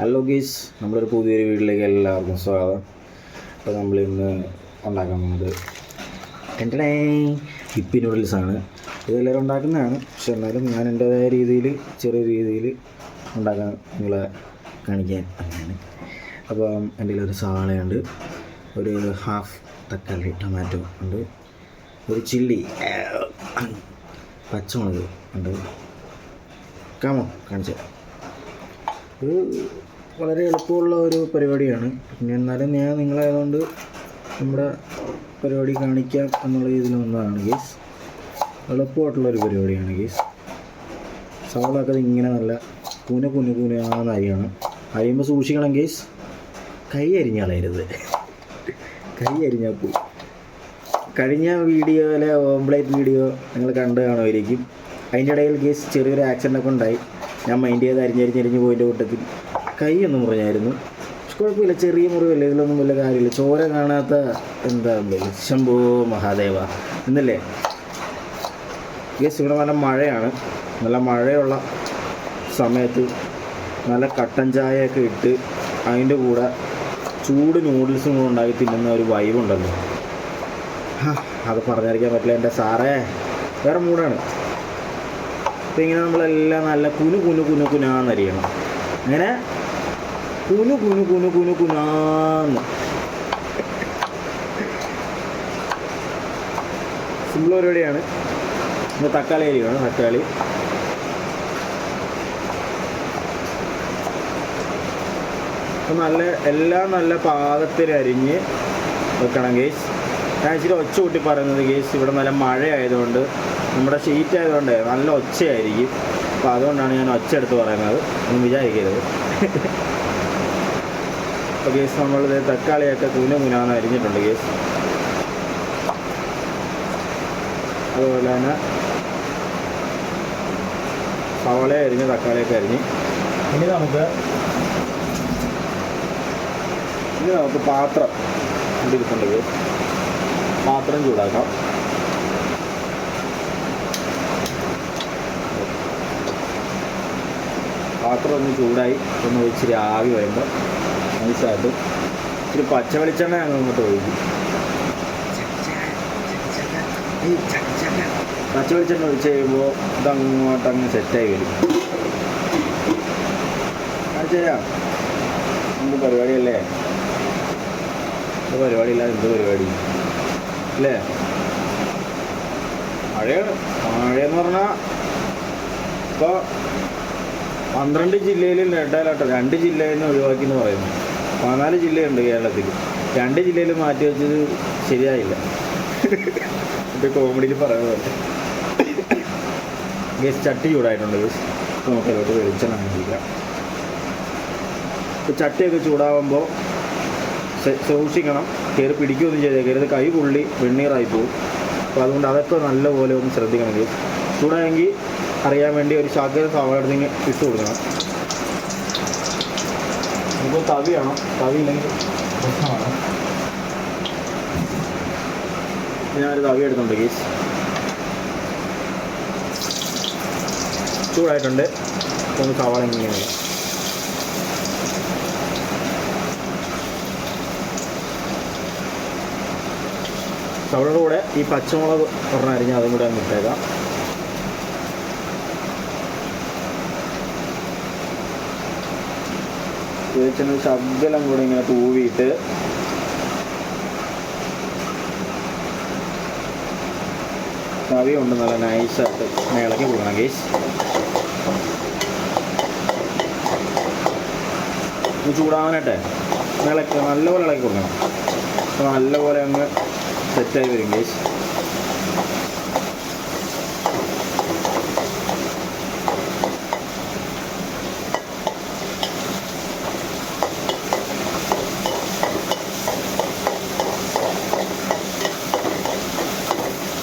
Hello ഗീസ്, നമ്മളൊരു പുതിയൊരു വീട്ടിലേക്ക് എല്ലാവർക്കും സ്വാഗതം. അപ്പോൾ നമ്മളിന്ന് ഉണ്ടാക്കാൻ പോകുന്നത് എൻ്റെ ഹിപ്പി നൂഡിൽസാണ്. ഇതെല്ലാവരും ഉണ്ടാക്കുന്നതാണ്, പക്ഷെ എന്നാലും ഞാൻ എൻ്റേതായ രീതിയിൽ ചെറിയ രീതിയിൽ ഉണ്ടാക്കാൻ നിങ്ങളെ കാണിക്കാൻ അങ്ങനെയാണ്. അപ്പം എൻ്റെ കയ്യിലൊരു സവാളയുണ്ട്, ഒരു ഹാഫ് തക്കാളി ടൊമാറ്റോ ഉണ്ട്, ഒരു ചില്ലി, പച്ചമുളക് ഉണ്ട്. കാണിച്ചു ഒരു വളരെ എളുപ്പമുള്ള ഒരു പരിപാടിയാണ്. പിന്നെ എന്നാലും ഞാൻ നിങ്ങളായതുകൊണ്ട് നമ്മുടെ പരിപാടി കാണിക്കാം എന്നുള്ള ഇതിൽ വന്നതാണ് ഗീസ്. എളുപ്പമായിട്ടുള്ളൊരു പരിപാടിയാണ് ഗീസ്. സവാളൊക്കെ ഇങ്ങനെ നല്ല കുന അരിയണം. അരിയുമ്പോൾ സൂക്ഷിക്കണം ഗീസ്, കൈ അരിഞ്ഞളയരുത്. കൈ അരിഞ്ഞാൽ പോയി. കഴിഞ്ഞ വീഡിയോയിലെ ഓംപ്ലേറ്റ് വീഡിയോ നിങ്ങൾ കണ്ടു കാണുമായിരിക്കും. അതിൻ്റെ ഇടയിൽ ഗീസ് ചെറിയൊരു ആക്സിഡൻ്റൊക്കെ ഉണ്ടായി. ഞാൻ മൈൻഡ് ചെയ്ത് അരിഞ്ഞരിഞ്ഞ് പോയിൻ്റെ കൂട്ടത്തിൽ കൈയൊന്നും മുറിഞ്ഞായിരുന്നു. പക്ഷെ കുഴപ്പമില്ല, ചെറിയ മുറിവല്ലേ, ഇതിലൊന്നും വലിയ കാര്യമില്ല. ചോര കാണാത്ത എന്താ ശംഭോ മഹാദേവ എന്നല്ലേ ഗസ്. ഇവിടെ നല്ല മഴയാണ്. നല്ല മഴയുള്ള സമയത്ത് നല്ല കട്ടൻ ചായയൊക്കെ ഇട്ട് അതിൻ്റെ കൂടെ ചൂട് നൂഡിൽസും കൂടെ ഉണ്ടാക്കി തിന്നുന്ന ഒരു വൈബുണ്ടല്ലോ, അത് പറഞ്ഞറിയിക്കാൻ പറ്റില്ല എൻ്റെ സാറേ. വേറെ മൂടാണ്. അപ്പോൾ ഇങ്ങനെ നമ്മളെല്ലാം നല്ല കുനാന്നരിയണം. അങ്ങനെ കുനാന്ന് സിമ്പിൾ പരിപാടിയാണ്. ഇന്ന് തക്കാളി അരിയാണ്. തക്കാളി അപ്പം എല്ലാം നല്ല പാകത്തിൽ അരിഞ്ഞ് വെക്കണം ഗേസ്. ഞാൻ ഇച്ചിരി ഒച്ച കൂട്ടി പറയുന്നത് ഗേസ്, ഇവിടെ നല്ല മഴ ആയതുകൊണ്ട്, നമ്മുടെ ഷീറ്റ് ആയതുകൊണ്ട് നല്ല ഒച്ചയായിരിക്കും. അപ്പോൾ അതുകൊണ്ടാണ് ഞാൻ ഒച്ച എടുത്ത് പറയുന്നത്, ഒന്നും വിചാരിക്കരുത്. അപ്പോൾ ഗേസ് നമ്മളിത് തക്കാളിയൊക്കെ കുനാന്ന് അരിഞ്ഞിട്ടുണ്ട് ഗേസ്. അതുപോലെ തന്നെ സവാള അരിഞ്ഞ് തക്കാളിയൊക്കെ അരിഞ്ഞ് ഇനി നമുക്ക് പാത്രം ഇരിപ്പുണ്ട് ഗേസ്. പാത്രം ചൂടാക്കാം. പാത്രം ഒന്ന് ചൂടായി ഒന്ന് ഇച്ചിരി ആവി വരുമ്പോൾ നൈസായിട്ട് ഇച്ചിരി പച്ച വെളിച്ചെണ്ണ ഞങ്ങൾ ഇങ്ങോട്ട് ഒഴിക്കും. പച്ച വെളിച്ചെണ്ണ ഒഴിച്ച് കഴിയുമ്പോൾ ഇതങ്ങോട്ടങ്ങ് സെറ്റായി വരും. ചെയ്യാം, എന്ത് പരിപാടിയല്ലേ, എന്ത് പരിപാടിയില്ല, എന്ത് പരിപാടി അല്ലേ. മഴയെന്ന് പറഞ്ഞാൽ ഇപ്പോൾ 12 ജില്ലയിൽ റെഡ് അലർട്ട്, 2 ജില്ലയിൽ നിന്ന് ഒഴിവാക്കി എന്ന് പറയുന്നു. 14 ജില്ലയുണ്ട് കേരളത്തിൽ. 2 ജില്ലയിൽ മാറ്റി വെച്ചത് ശരിയായില്ല. ഇപ്പോൾ കോമഡിയിൽ പറയുന്നത് ഗസ്. ചട്ടി ചൂടായിട്ടുണ്ട് ഗസ്. നമുക്ക് അതിലോട്ട് വെളിച്ചെണ്ണ കാണിക്കാം. ഇപ്പോൾ ചട്ടിയൊക്കെ ചൂടാകുമ്പോൾ സൂക്ഷിക്കണം, കയറി പിടിക്കുകയൊന്നും ചെയ്തേക്കരുത്. കൈ പുള്ളി വെണ്ണീറായി പോകും. അപ്പോൾ അതുകൊണ്ട് അതൊക്കെ നല്ലപോലെ ഒന്ന് ശ്രദ്ധിക്കണം ഗസ്. ചൂടായെങ്കിൽ അറിയാൻ വേണ്ടി ഒരു ശകലം സവാള എടുത്ത് ഇട്ട് കൊടുക്കണം. നമുക്ക് തവിയാണോ, തവി ഇല്ലെങ്കിൽ പ്രശ്നമാണ്. ഞാനൊരു തവി എടുത്തുണ്ട് ഗീസ്. ചൂടായിട്ടുണ്ട്. നമുക്ക് സവാള ഇങ്ങനെ സവാളയുടെ കൂടെ ഈ പച്ചമുളക് അരിഞ്ഞ് അതും കൂടെ അങ്ങ് ഇട്ടേക്കാം. വെളിച്ചെണ്ണ ശകലം കൂടെ ഇങ്ങനെ തൂവിയിട്ട് തവി കൊണ്ട് നല്ല നൈസായിട്ട് ഇളക്കി കൊടുക്കണം ഗേസ്. ചൂടാവാനായിട്ടെ നല്ലപോലെ ഇളക്കി കൊടുക്കണം. അപ്പോൾ നല്ലപോലെ അങ്ങ് സെറ്റായി വരും ഗേസ്.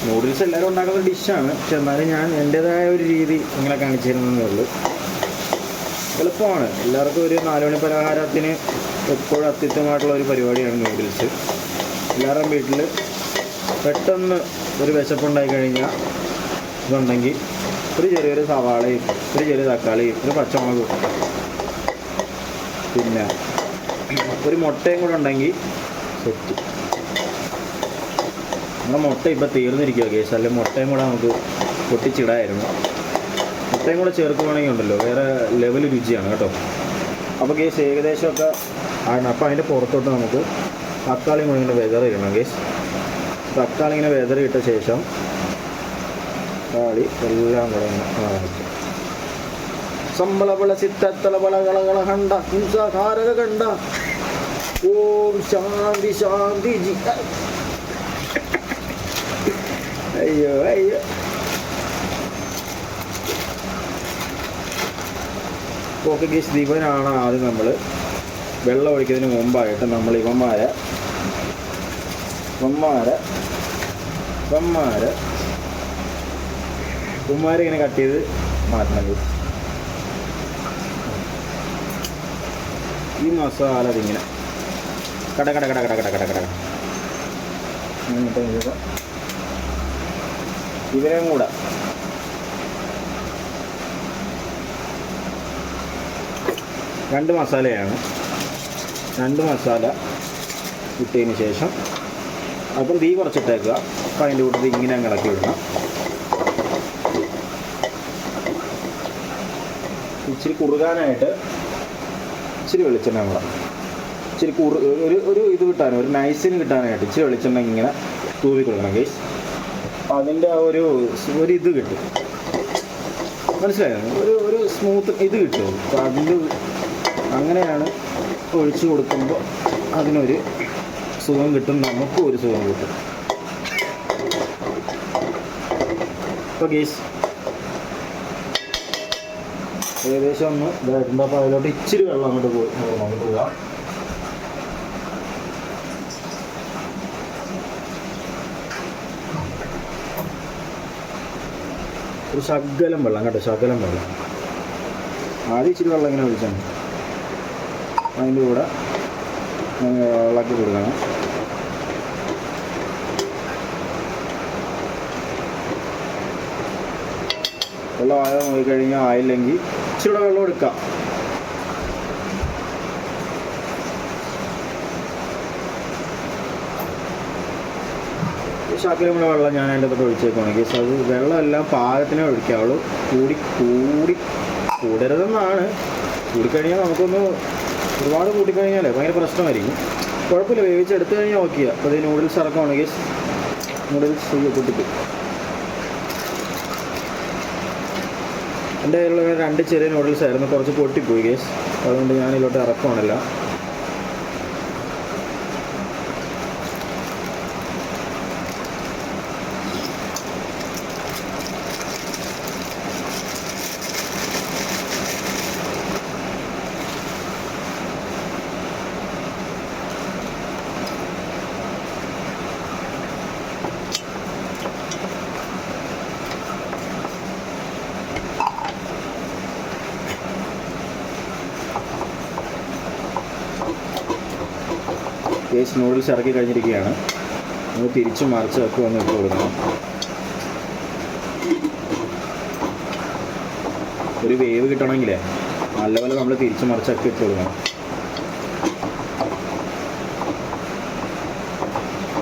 നൂഡിൽസ് എല്ലാവരും ഉണ്ടാക്കുന്ന ഡിഷാണ്, പക്ഷെ എന്നാലും ഞാൻ എൻ്റേതായ ഒരു രീതി നിങ്ങളെ കാണിച്ചു തരുന്നതേ ഉള്ളൂ. എളുപ്പമാണ്. എല്ലാവർക്കും ഒരു 4 മണി പലഹാരത്തിന് എപ്പോഴും അത്യുത്തമമായിട്ടുള്ള ഒരു പരിപാടിയാണ് നൂഡിൽസ്. എല്ലാവരുടെയും വീട്ടിൽ പെട്ടെന്ന് ഒരു വിശപ്പുണ്ടായി കഴിഞ്ഞാൽ ഇതുണ്ടെങ്കിൽ ഒരു ചെറിയൊരു സവാളയും ഒരു ചെറിയ തക്കാളിയും ഒരു പച്ചമുളകും പിന്നെ ഒരു മുട്ടയും കൂടെ ഉണ്ടെങ്കിൽ സെറ്റ്. നമ്മുടെ മുട്ട ഇപ്പോൾ തീർന്നിരിക്കുക കേസ്, അല്ലെങ്കിൽ മുട്ടയും കൂടെ നമുക്ക് പൊട്ടിച്ചിടായിരുന്നു. മുട്ടയും കൂടെ ചേർക്കുകയാണെങ്കിൽ ഉണ്ടല്ലോ വേറെ ലെവൽ രുചിയാണ് കേട്ടോ. അപ്പോൾ കേസ് ഏകദേശമൊക്കെ ആണ്. അപ്പോൾ അതിൻ്റെ പുറത്തോട്ട് നമുക്ക് തക്കാളി കൂടെ ഇങ്ങനെ വെതറിയിടണം കേസ്. തക്കാളി ഇങ്ങനെ വെതറിയിട്ട ശേഷം തക്കാളി എല്ലാം കൂടെ സംബളബള ചിത്തത്തളബളകള കണ്ട ഹിംസാകാരക കണ്ട ഓം ശാന്തി ശാന്തി ജി. അയ്യോ അയ്യോ. ഓക്കെ ഗീസ്, ഇവനാണ് ആദ്യം നമ്മൾ വെള്ളം ഒഴിക്കുന്നതിന് മുമ്പായിട്ട് നമ്മൾ ഇവന്മാരെ ഇങ്ങനെ കട്ട് ചെയ്ത് മാറ്റണം. ഈ മസാല ഇതിങ്ങനെ കട ഇവരെയും കൂടെ രണ്ട് മസാലയാണ്. രണ്ട് മസാല ഇട്ടതിന് ശേഷം അപ്പം തീ കുറച്ചിട്ടേക്കുക. അപ്പം അതിൻ്റെ കൂട്ടത്തിൽ ഇങ്ങനെ ഇളക്കി വിടണം. ഇച്ചിരി കുറുകാനായിട്ട് ഇച്ചിരി വെളിച്ചെണ്ണ കൂടെ, ഇച്ചിരി ഒരു ഇത് കിട്ടാൻ, ഒരു നൈസിന് കിട്ടാനായിട്ട് ഇച്ചിരി വെളിച്ചെണ്ണ ഇങ്ങനെ തൂവി കൊടുക്കണം ഗൈസ്. അപ്പം അതിൻ്റെ ആ ഒരു ഇത് കിട്ടും, മനസ്സിലായോ? ഒരു സ്മൂത്ത് ഇത് കിട്ടും. അപ്പം അതിൽ അങ്ങനെയാണ് ഒഴിച്ച് കൊടുക്കുമ്പോൾ അതിനൊരു സുഖം കിട്ടും, നമുക്കും ഒരു സുഖം കിട്ടും. അപ്പോൾ ഗൈസ് ഏകദേശം ഒന്ന് ഇതായിട്ടുണ്ട്. അപ്പോൾ അതിലോട്ട് ഇച്ചിരി വെള്ളം അങ്ങോട്ട് പോവുക. ഒരു ശകലം വെള്ളം കേട്ടോ, ശകലം വെള്ളം. ആദ്യം ഇച്ചിരി വെള്ളം ഇങ്ങനെ ഒഴിച്ചാൽ അതിൻ്റെ കൂടെ ഇളക്കി കൊടുക്കണം. വെള്ളം ആയ നോക്കിക്കഴിഞ്ഞാൽ ആയില്ലെങ്കിൽ ഇച്ചിരി വെള്ളം എടുക്കാം. ശകലം കൂടെ വെള്ളം ഞാൻ അതിൻ്റെ അകത്തോട്ട് ഒഴിച്ചേക്കുവാണെങ്കിൽ അത് വെള്ളമെല്ലാം പാകത്തിനെ ഒഴിക്കാവുള്ളൂ. കൂടരുതെന്നാണ്. കൂടിക്കഴിഞ്ഞാൽ നമുക്കൊന്ന് ഒരുപാട് കൂട്ടിക്കഴിഞ്ഞാൽ ഭയങ്കര പ്രശ്നമായിരിക്കും. കുഴപ്പമില്ല, വേവിച്ചെടുത്ത് കഴിഞ്ഞാൽ ഓക്കെയാ. അപ്പോൾ ഇത് നൂഡിൽസ് ഇറക്കുവാണെങ്കിൽ നൂഡിൽസ് പൊട്ടിക്കും. എൻ്റെ കയ്യിലുള്ള 2 ചെറിയ നൂഡിൽസ് ആയിരുന്നു, കുറച്ച് പൊട്ടിപ്പോയി ഗേസ്. അതുകൊണ്ട് ഞാനിതിലോട്ട് ഇറക്കുവാണല്ല. കേസ് നൂഡിൽസ് ഇറക്കി കഴിഞ്ഞിരിക്കുകയാണ്. നമ്മൾ തിരിച്ചും മറിച്ചൊക്കെ ഒന്ന് ഇട്ട് കൊടുക്കണം. ഒരു വേവ് കിട്ടണമെങ്കിലേ നല്ലപോലെ നമ്മൾ തിരിച്ചും മറിച്ചൊക്കെ ഇട്ട് കൊടുക്കണം.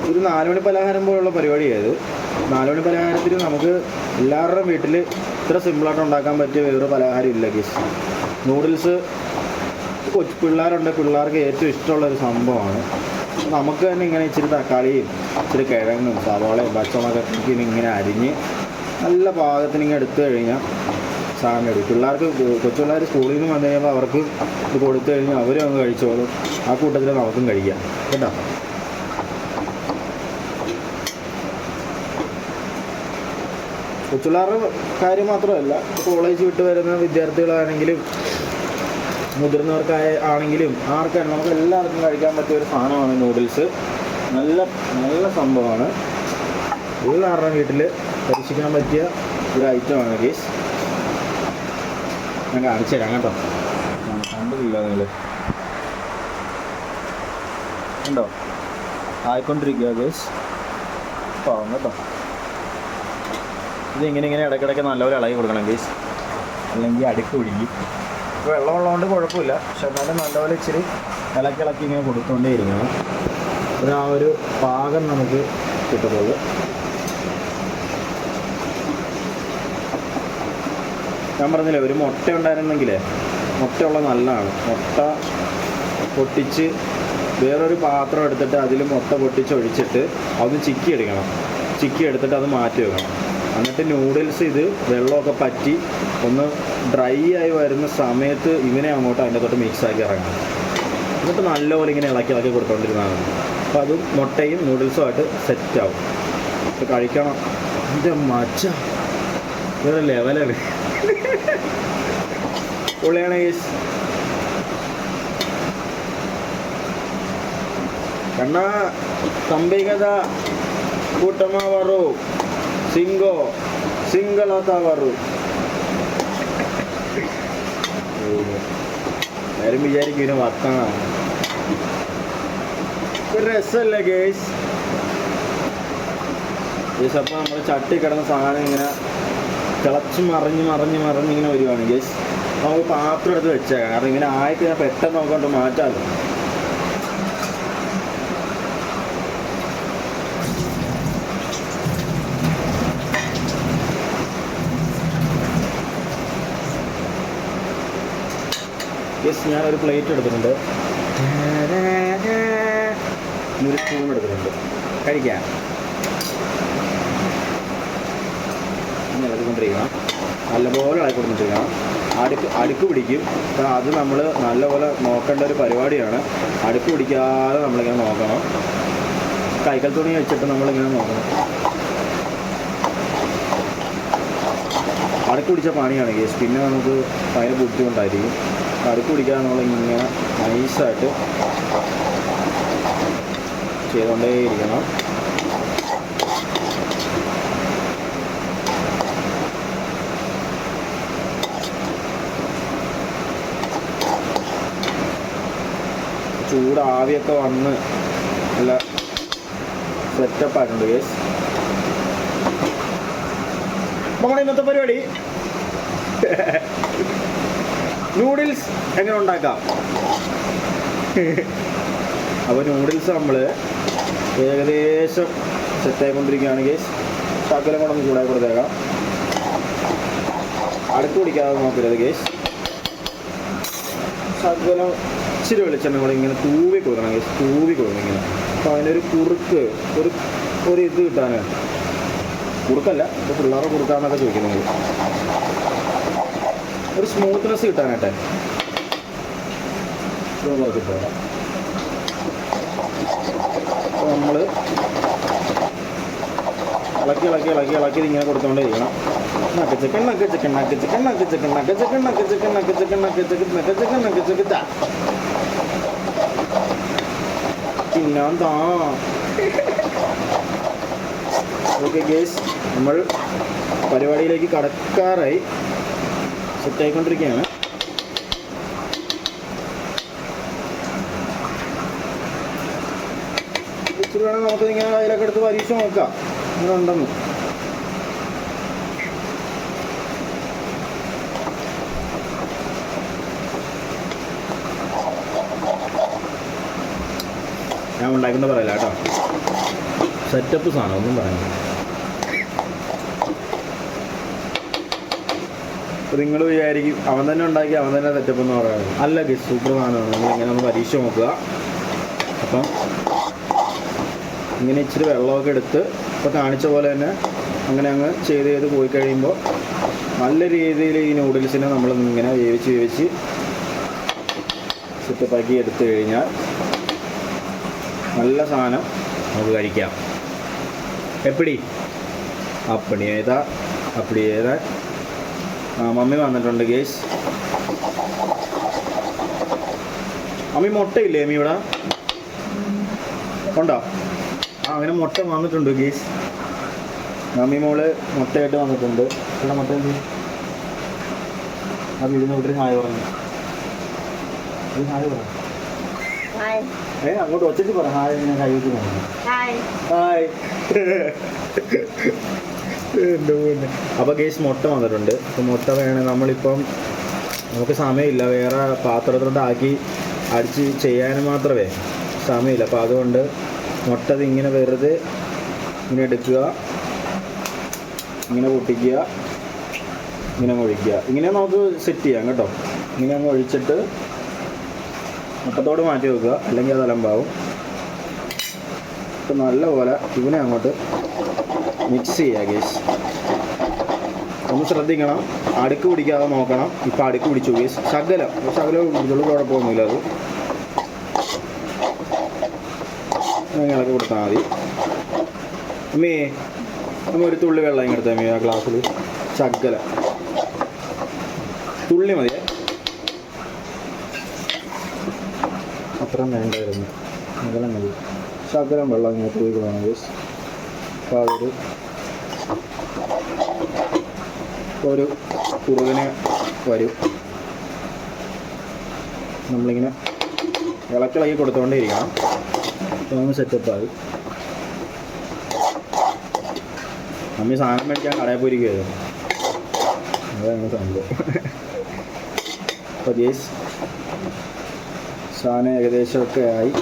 ഒരു 4 മണി പലഹാരം പോലുള്ള പരിപാടിയായത്. 4 മണി പലഹാരത്തിന് നമുക്ക് എല്ലാവരുടെയും വീട്ടിൽ ഇത്ര സിമ്പിളായിട്ട് ഉണ്ടാക്കാൻ പറ്റിയ വേറെ പലഹാരം ഇല്ല കേസ്. നൂഡിൽസ് കൊച്ചു പിള്ളേരുണ്ട്, പിള്ളേർക്ക് ഏറ്റവും ഇഷ്ടമുള്ളൊരു സംഭവമാണ്. നമുക്ക് തന്നെ ഇങ്ങനെ ഇച്ചിരി തക്കാളിയും ഇച്ചിരി കിഴങ്ങും സവാളയും പച്ചമുളകൊക്കെ ഇങ്ങനെ അരിഞ്ഞ് നല്ല പാകത്തിന് ഇങ്ങനെ എടുത്തു കഴിഞ്ഞാൽ സാധനം എടുക്കും. പിള്ളേർക്ക് കൊച്ചുപിള്ളേർ സ്കൂളിൽ നിന്ന് വന്നു കഴിയുമ്പോൾ അവർക്ക് ഇത് കൊടുത്തു കഴിഞ്ഞാൽ അവരും അങ്ങ് കഴിച്ചോളും. ആ കൂട്ടത്തിൽ നമുക്കും കഴിക്കാം കേട്ടോ. കൊച്ചുപിള്ളേരുടെ കാര്യം മാത്രമല്ല, കോളേജ് വിട്ട് വരുന്ന വിദ്യാർത്ഥികളാണെങ്കിലും മുതിർന്നവർക്കാണെങ്കിലും ആർക്കാണ് നമുക്ക് എല്ലാവർക്കും കഴിക്കാൻ പറ്റിയ ഒരു സാധനമാണ് നൂഡിൽസ്. നല്ല നല്ല സംഭവമാണ്. എല്ലാവരുടെയും വീട്ടിൽ പരീക്ഷിക്കാൻ പറ്റിയ ഒരു ഐറ്റമാണ് ഗീസ്. ഞാൻ കാണിച്ചു തരാം കേട്ടോ. കണ്ടില്ല നിങ്ങൾ ഉണ്ടോ? ആയിക്കൊണ്ടിരിക്കുക ഗീസ്. പാവം കേട്ടോ. ഇത് ഇങ്ങനെ ഇടയ്ക്കിടയ്ക്ക് നല്ലപോലെ ഇളകി കൊടുക്കണം ഗീസ്, അല്ലെങ്കിൽ അടുക്ക് പിടിക്കും. വെള്ളമുള്ളതുകൊണ്ട് കുഴപ്പമില്ല. പക്ഷെ എന്നാലും നല്ലപോലെ ഇച്ചിരി ഇളക്കി ഇങ്ങനെ കൊടുത്തുകൊണ്ടേ ഇരിക്കണം. ആ ഒരു പാകം നമുക്ക് കിട്ടുന്നത്. ഞാൻ പറഞ്ഞില്ലേ, ഒരു മുട്ട ഉണ്ടായിരുന്നെങ്കിലേ, മുട്ടയുള്ള നല്ലതാണ്. മുട്ട പൊട്ടിച്ച് വേറൊരു പാത്രം എടുത്തിട്ട് അതിൽ മുട്ട പൊട്ടിച്ച് ഒഴിച്ചിട്ട് അത് ചിക്കി എടുക്കണം. ചിക്കി എടുത്തിട്ട് അത് മാറ്റി വെക്കണം. എന്നിട്ട് നൂഡിൽസ് ഇത് വെള്ളമൊക്കെ പറ്റി ഒന്ന് ഡ്രൈ ആയി വരുന്ന സമയത്ത് ഇവനെ അങ്ങോട്ട് അതിൻ്റെ തൊട്ട് മിക്സാക്കി ഇറങ്ങണം. എന്നിട്ട് നല്ലപോലെ ഇങ്ങനെ ഇളക്കി കൊടുത്തോണ്ടിരുന്നതാണ്. അപ്പോൾ അതും മുട്ടയും നൂഡിൽസുമായിട്ട് സെറ്റാവും. അപ്പോൾ കഴിക്കണം. എൻ്റെ മച്ച വേറെ ലെവലാണ്. പൊളിയാണ് ഗൈസ്. ಕಣ್ಣ ತಂಬಿಗದ ಕೂಟಮವರು സിംഗലത്തವರು എല്ലാവരും വിചാരിക്കും ഇതിന് വർത്താനാണ്. ഒരു രസമല്ലേ ഗേസ്? ഗേസ് അപ്പോൾ നമ്മൾ ചട്ടി കിടന്ന സാധനം ഇങ്ങനെ തിളച്ച് മറിഞ്ഞ് ഇങ്ങനെ വരുവാണ് ഗേസ്. നമുക്ക് പാത്രം എടുത്ത് വെച്ചേക്കാം. കാരണം ഇങ്ങനെ ആയിക്കഴിഞ്ഞാൽ പെട്ടെന്ന് നോക്കൊണ്ട് മാറ്റാമല്ലോ. യെസ്, ഞാനൊരു പ്ലേറ്റ് എടുത്തിട്ടുണ്ട്, ഒരു സ്പൂൺ എടുത്തിട്ടുണ്ട്. കഴിക്കാം. ഇളക്കിക്കൊണ്ടിരിക്കണം, നല്ലപോലെ ഇളക്കിക്കൊണ്ടിരിക്കണം. അടുക്ക് പിടിക്കും. അപ്പോൾ അത് നമ്മൾ നല്ലപോലെ നോക്കേണ്ട ഒരു പരിപാടിയാണ്. അടുക്ക് പിടിക്കാതെ നമ്മളിങ്ങനെ നോക്കണം. കൈക്കൽ തുണി വെച്ചിട്ട് നമ്മളിങ്ങനെ നോക്കണം. അടുക്ക് പിടിച്ച പണിയാണ് കേസ്. പിന്നെ നമുക്ക് ഭയങ്കര ബുദ്ധിമുട്ടായിരിക്കും. അടുക്ക് പിടിക്കാതെ നമ്മളിങ്ങനെ നൈസായിട്ട് ചെയ്തുകൊണ്ടേയിരിക്കണം. ചൂടാവിയൊക്കെ വന്ന് നല്ല സെറ്റപ്പായിട്ടുണ്ട് കേസ്. നമ്മുടെ ഇന്നത്തെ പരിപാടി നൂഡിൽസ് എങ്ങനെ ഉണ്ടാക്കാം. അപ്പോൾ നൂഡിൽസ് നമ്മൾ ഏകദേശം സെറ്റായിക്കൊണ്ടിരിക്കുകയാണ് കേസ്. ശകലം കൂടെ ഒന്ന് ചൂടായി കൊടുത്തേക്കാം. അടുത്ത് പിടിക്കാതെ നോക്കരുത് കേസ്. ശകലം ഇച്ചിരി വെളിച്ചെണ്ണ കൂടെ ഇങ്ങനെ തൂവി കൊടുക്കണം കേസ്. തൂവി കൊടുക്കണം ഇങ്ങനെ. അപ്പോൾ അതിനൊരു കുറുക്ക് ഒരു ഇത് കിട്ടാനാണ്. കുറുക്കല്ല, ഇപ്പോൾ പിള്ളേരെ കുറുക്കാന്നൊക്കെ ചോദിക്കുന്നത്. ഒരു സ്മൂത്ത്നെസ് കിട്ടാനായിട്ടെ കിട്ടുക. അപ്പോൾ നമ്മൾ ഇളക്കി ഇങ്ങനെ കൊടുത്തോണ്ടേയിരിക്കണം. പിന്നെന്താ ഓക്കെ ഗേസ്, നമ്മൾ പരിപാടിയിലേക്ക് കടക്കാറായി. സെറ്റായിക്കൊണ്ടിരിക്കുകയാണ്. ഇച്ചിരി വേണം നമുക്കിങ്ങനെ അതിലൊക്കെ എടുത്ത് പരീക്ഷ നോക്കാം ഇങ്ങനെ ഉണ്ടെന്ന്. ഞാൻ ഉണ്ടാക്കുന്ന പറയില്ല കേട്ടോ, സെറ്റപ്പ് സാധനം ഒന്നും പറയുന്നത്. അപ്പോൾ നിങ്ങൾ വിചാരിക്കും അവൻ തന്നെ ഉണ്ടാക്കി അവൻ തന്നെ സെറ്റപ്പ് എന്ന് പറയുന്നത്. അല്ല ഗസ്, സൂപ്പർ സാധനമാണ്. നിങ്ങളിങ്ങനെ ഒന്ന് പരീക്ഷ നോക്കുക. അപ്പം ഇങ്ങനെ ഇച്ചിരി വെള്ളമൊക്കെ എടുത്ത് ഇപ്പോൾ കാണിച്ച പോലെ തന്നെ അങ്ങനെ അങ്ങ് ചെയ്ത് പോയി കഴിയുമ്പോൾ നല്ല രീതിയിൽ ഈ നൂഡിൽസിനെ നമ്മൾ ഇങ്ങനെ വേവിച്ച് സെറ്റപ്പാക്കി എടുത്തു കഴിഞ്ഞാൽ നല്ല സാധനം നമുക്ക് കഴിക്കാം. എപ്പടി അപ്പടി ഏതാ മമ്മി വന്നിട്ടുണ്ട് ഗേസ്. അമ്മി മുട്ടയില്ലേ അമ്മി ഇവിടെ ഉണ്ടോ? അങ്ങനെ മുട്ട വന്നിട്ടുണ്ട് ഗേസ്. മമ്മി മോള് മുട്ടയായിട്ട് വന്നിട്ടുണ്ട്. ഇവിടെ മുട്ട അത് ഇതിന് വിട്ടൊരു ഹായ് പറഞ്ഞു. ഹായ് പറഞ്ഞു. അങ്ങോട്ട് ഒച്ചയ്ക്ക് പറ. ഹായ് ഞാൻ കൈ വെച്ച് പറഞ്ഞു. ഹായ്. അപ്പോൾ ഗേസ് മുട്ട വന്നിട്ടുണ്ട്. അപ്പോൾ മുട്ട വേണേൽ നമ്മളിപ്പം നമുക്ക് സമയമില്ല, വേറെ പാത്രത്തിലോട്ടാക്കി അടിച്ച് ചെയ്യാനും മാത്രമേ സമയമില്ല. അപ്പോൾ അതുകൊണ്ട് മുട്ട ഇങ്ങനെ വെറുതെ ഇങ്ങനെ എടുക്കുക, ഇങ്ങനെ പൊട്ടിക്കുക, ഇങ്ങനെ ഒഴിക്കുക. ഇങ്ങനെ നമുക്ക് സെറ്റ് ചെയ്യാം കേട്ടോ. ഇങ്ങനെ അങ്ങ് ഒഴിച്ചിട്ട് മുട്ടത്തോട് മാറ്റി വെക്കുക, അല്ലെങ്കിൽ അത് അലമ്പാവും. ഇപ്പം നല്ലപോലെ ഇവനെ അങ്ങോട്ട് മിക്സ് ചെയ്യുക ഗേസ്. ഒന്ന് ശ്രദ്ധിക്കണം, അടുക്ക് പിടിക്കാതെ നോക്കണം. ഇപ്പം അടുക്ക് പിടിച്ചു ഗേസ്, ശകലം പിടിച്ചുള്ളൂ, കുഴപ്പമൊന്നുമില്ല. അത് ഇളക്കി കൊടുത്താൽ മതി. അമ്മേ നമ്മൾ ഒരു തുള്ളി വെള്ളം ഇങ്ങ് എടുത്താൽ മതി ആ ഗ്ലാസ്സിൽ, ശകലം തുള്ളി മതിയേ, അത്രയും വേണ്ടായിരുന്നു. ശകലം മതി, ശകലം വെള്ളം ഇങ്ങനെ തൂക്കണം ഗേസ്. അപ്പോൾ അതൊരു കുറുകനെ വരും. നമ്മളിങ്ങനെ ഇളക്കി കൊടുത്തുകൊണ്ടേ ഇരിക്കണം. അപ്പോൾ സെറ്റപ്പായി. അമ്മ സാധനം മേടിക്കാൻ കടയിൽ പോയിരിക്കുകയായിരുന്നു, അതാണ് സംഭവം. അപ്പോൾ ഗേസ് സാധനം ഏകദേശമൊക്കെ ആയി.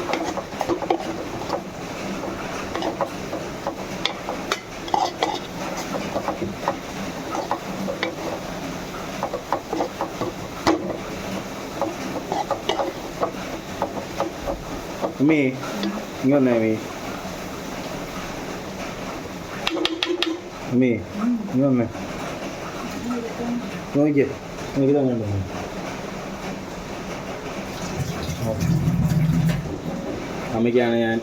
അമ്മേ ഇങ്ങ് വന്നേ അമ്മേ ഇങ്ങ് വന്നേ, നോക്കിയേ എനിക്ക് തന്നെ ഉണ്ടോ. അമ്മയ്ക്കാണ് ഞാൻ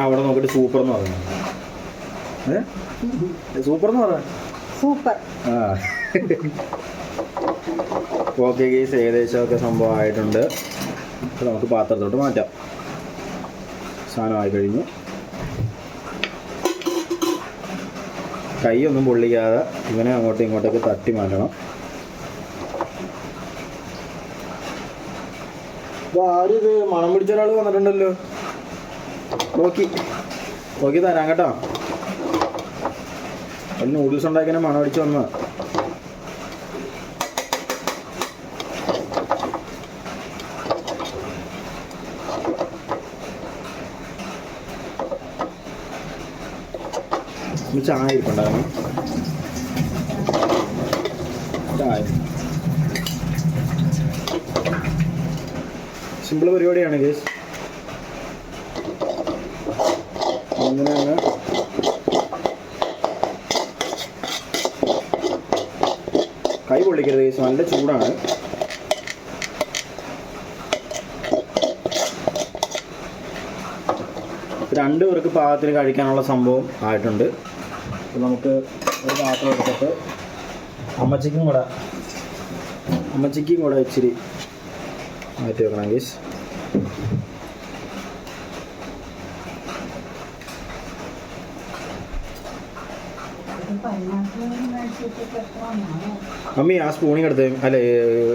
അവിടെ നോക്കിയിട്ട് സൂപ്പർ എന്ന് പറഞ്ഞു. സൂപ്പർ എന്ന് പറഞ്ഞു, സൂപ്പർ. ആ ഓക്കെ ഗേസ്, ഏകദേശമൊക്കെ സംഭവം ആയിട്ടുണ്ട്. അപ്പോൾ നമുക്ക് പാത്രത്തോട്ട് മാറ്റാം. സാധനമായി കഴിഞ്ഞു. കൈയൊന്നും പൊള്ളിക്കാതെ ഇവനെ അങ്ങോട്ടും ഇങ്ങോട്ടൊക്കെ തട്ടി മാറ്റണം. അപ്പോൾ ആരും ഇത് മണം പിടിച്ച ഒരാൾ വന്നിട്ടുണ്ടല്ലോ. നോക്കി തരാം കേട്ടോ. അതിൽ നൂഡിൽസ് ഉണ്ടാക്കിയ മണം പിടിച്ച് വന്നതാണ്. ചായ ഇരിപ്പുണ്ടായിരുന്നു, ചായ സിമ്പിൾ പരിപാടിയാണ് ഗേസ്. അങ്ങനെ കൈ പൊള്ളിക്കരുത് ഗേസ്, നല്ല ചൂടാണ്. രണ്ട് പേർക്ക് പാകത്തിന് കഴിക്കാനുള്ള സംഭവം ആയിട്ടുണ്ട്. അപ്പോൾ നമുക്ക് ഒരു പാത്രം എടുത്തിട്ട് അമ്മച്ചിക്കും കൂടെ ഇച്ചിരി മാറ്റി വെക്കണം ഗേസ്. മമ്മി ആ സ്പൂണിങ് എടുത്തേ, അല്ലേ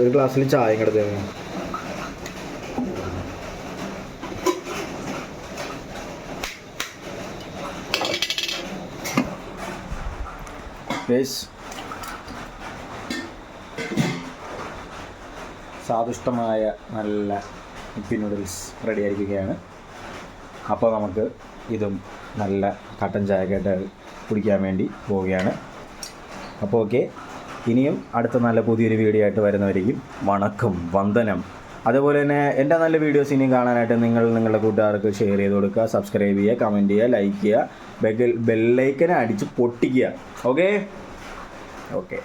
ഒരു ഗ്ലാസ്സിൽ ചായ എടുത്തേ. സ്വാദിഷ്ടമായ നല്ല യിപ്പി നൂഡിൽസ് റെഡി ആയിരിക്കുകയാണ്. അപ്പോൾ നമുക്ക് ഇതും നല്ല കട്ടൻ ചായക്കായിട്ട് കുടിക്കാൻ വേണ്ടി പോവുകയാണ്. അപ്പോൾ ഓക്കെ, ഇനിയും അടുത്ത നല്ല പുതിയൊരു വീഡിയോ ആയിട്ട് വരുന്നവരെയും വണക്കം, വന്ദനം. അതുപോലെ തന്നെ എൻ്റെ നല്ല വീഡിയോസ് ഇനിയും കാണാനായിട്ട് നിങ്ങളുടെ കൂട്ടുകാർക്ക് ഷെയർ ചെയ്ത് കൊടുക്കുക, സബ്സ്ക്രൈബ് ചെയ്യുക, കമൻറ്റ് ചെയ്യുക, ലൈക്ക് ചെയ്യുക, ബെല്ലൈക്കനെ അടിച്ച് പൊട്ടിക്കുക. ഓക്കെ.